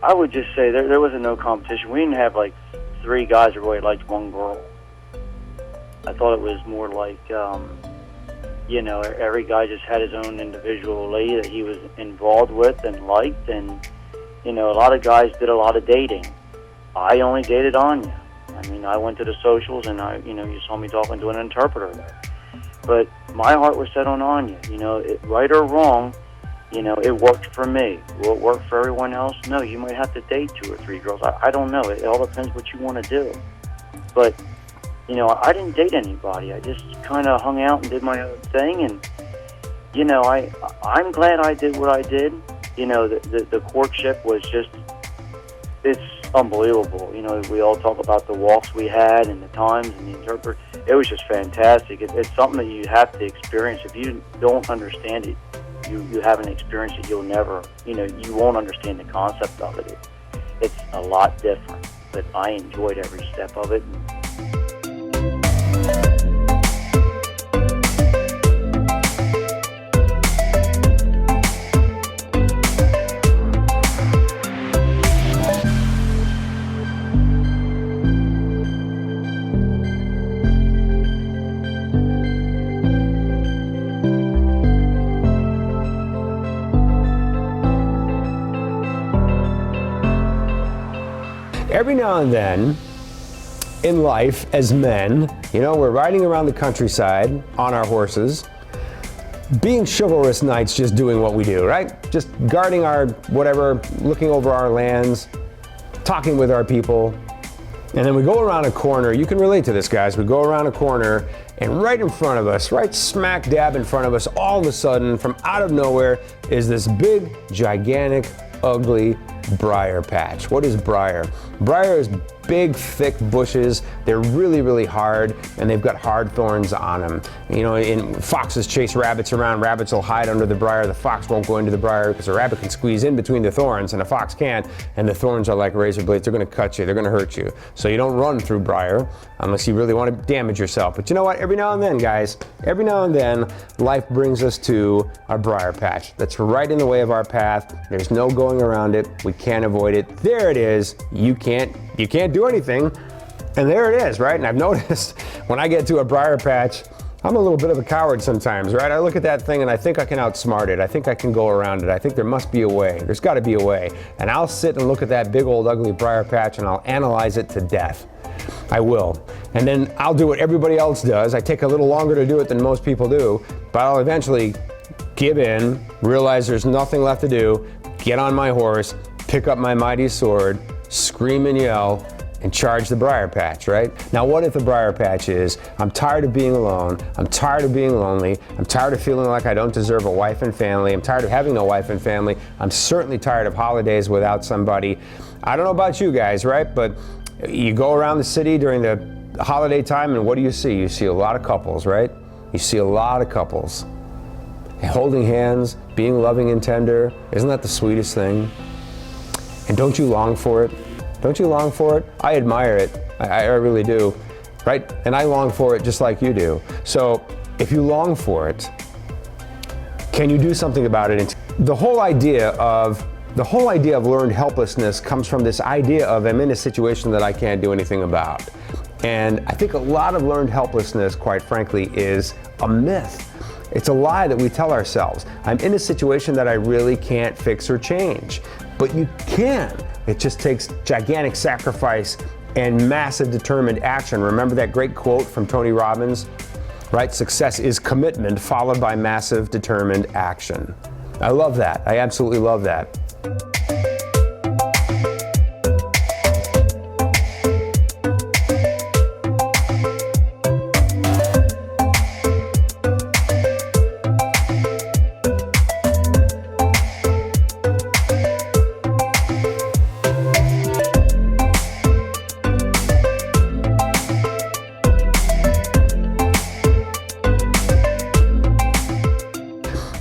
I would just say there wasn't no competition. We didn't have like 3 guys that really liked one girl. I thought it was more like, you know, every guy just had his own individual lady that he was involved with and liked, and, you know, a lot of guys did a lot of dating. I only dated Anya. I mean, I went to the socials, and you know, you saw me talking to an interpreter there. But my heart was set on Anya. You know, right or wrong, you know, it worked for me. Will it work for everyone else? No, you might have to date 2 or 3 girls. I don't know. It all depends what you want to do. But, you know, I didn't date anybody. I just kind of hung out and did my own thing. And, you know, I'm glad I did what I did. You know, the courtship was just, it's unbelievable. You know, we all talk about the walks we had and the times and the interpreter. It was just fantastic. It's something that you have to experience. If you don't understand it, you haven't experienced it, you'll never, you know, you won't understand the concept of it. It's a lot different, but I enjoyed every step of it. Every now and then in life as men, you know, we're riding around the countryside on our horses, being chivalrous knights, just doing what we do, right? Just guarding our whatever, looking over our lands, talking with our people. And then we go around a corner. You can relate to this, guys. We go around a corner, and right in front of us, right smack dab in front of us, all of a sudden, from out of nowhere, is this big, gigantic, ugly briar patch. What is briar? Briar is big, thick bushes. They're really, really hard, and they've got hard thorns on them. You know, foxes chase rabbits around. Rabbits will hide under the briar. The fox won't go into the briar because the rabbit can squeeze in between the thorns, and the fox can't. And the thorns are like razor blades. They're going to cut you. They're going to hurt you. So you don't run through briar unless you really want to damage yourself. But you know what? Every now and then, guys, every now and then, life brings us to a briar patch that's right in the way of our path. There's no going around it. We can't avoid it. There it is. You can't do anything. And there it is, right? And I've noticed when I get to a briar patch, I'm a little bit of a coward sometimes, right? I look at that thing and I think I can outsmart it. I think I can go around it. I think there must be a way. There's got to be a way. And I'll sit and look at that big old ugly briar patch and I'll analyze it to death. I will. And then I'll do what everybody else does. I take a little longer to do it than most people do, but I'll eventually give in, realize there's nothing left to do, get on my horse, pick up my mighty sword, scream and yell, and charge the briar patch, right? Now, what if the briar patch is, I'm tired of being alone, I'm tired of being lonely, I'm tired of feeling like I don't deserve a wife and family, I'm tired of having no wife and family, I'm certainly tired of holidays without somebody. I don't know about you guys, right? But you go around the city during the holiday time, and what do you see? You see a lot of couples, right? You see a lot of couples holding hands, being loving and tender. Isn't that the sweetest thing? And don't you long for it? Don't you long for it? I admire it. I really do, right? And I long for it just like you do. So if you long for it, can you do something about it? The whole idea of learned helplessness comes from this idea of I'm in a situation that I can't do anything about. And I think a lot of learned helplessness, quite frankly, is a myth. It's a lie that we tell ourselves. I'm in a situation that I really can't fix or change. But you can. It just takes gigantic sacrifice and massive determined action. Remember that great quote from Tony Robbins, right? Success is commitment followed by massive determined action. I love that. I absolutely love that.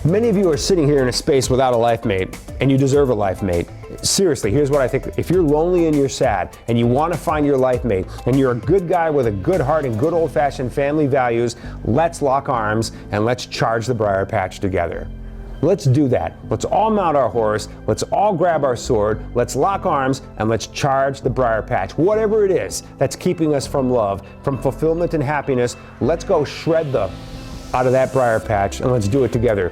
Many of you are sitting here in a space without a life mate, and you deserve a life mate. Seriously, here's what I think. If you're lonely and you're sad, and you want to find your life mate, and you're a good guy with a good heart and good old-fashioned family values, let's lock arms and let's charge the briar patch together. Let's do that. Let's all mount our horse. Let's all grab our sword. Let's lock arms and let's charge the briar patch. Whatever it is that's keeping us from love, from fulfillment and happiness, let's go shred the out of that briar patch and let's do it together.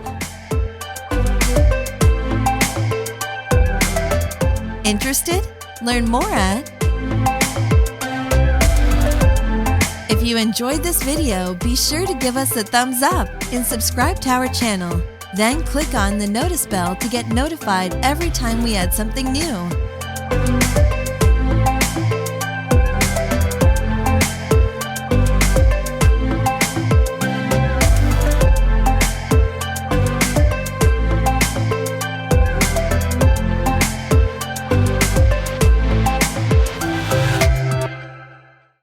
Interested? Learn more at... If you enjoyed this video, be sure to give us a thumbs up and subscribe to our channel. Then click on the notice bell to get notified every time we add something new.